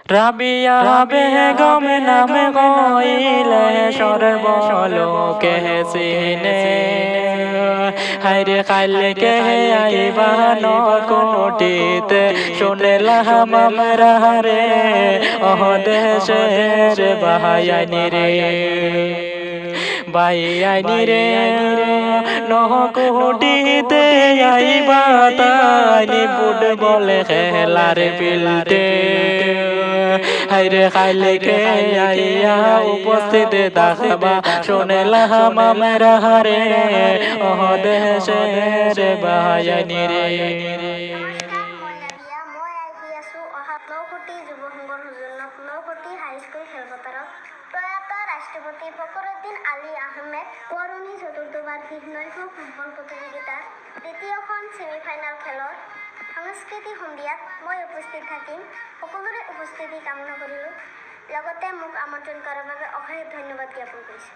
রাবিয়া বেগম নামে কইলে সর্বলোকে চিনে হায়রে কালকে আইবা নকুটিতে শুনলাম আমরা রে অহদেশের বাহায়ানি রে বাইয়ানি রে নকুটিতে আইবা তাইনি ফুটবল খেলার ফিল্ডে হায়রে কালকে আইয়া উপস্থিত থাকবা শুনলাম আমরা রে অহদেশের বাহায়ানি রে। রাষ্ট্রপতি ফখরুদ্দিন আলী আহমেদ করুণী চতুৰ্থবাৰ নৈশ ফুটবল প্ৰতিযোগিতাৰ দ্বিতীয়খন ছেমিফাইনেল খেলৰ সাংস্কৃতিক সন্ধিয়াত মই উপস্থিত থাকিম। সকলোৰে উপস্থিতি কামনা কৰিলোঁ। লগতে মোক আমন্ত্ৰণ কৰাৰ বাবে অশেষ ধন্যবাদ জ্ঞাপন কৰিছোঁ।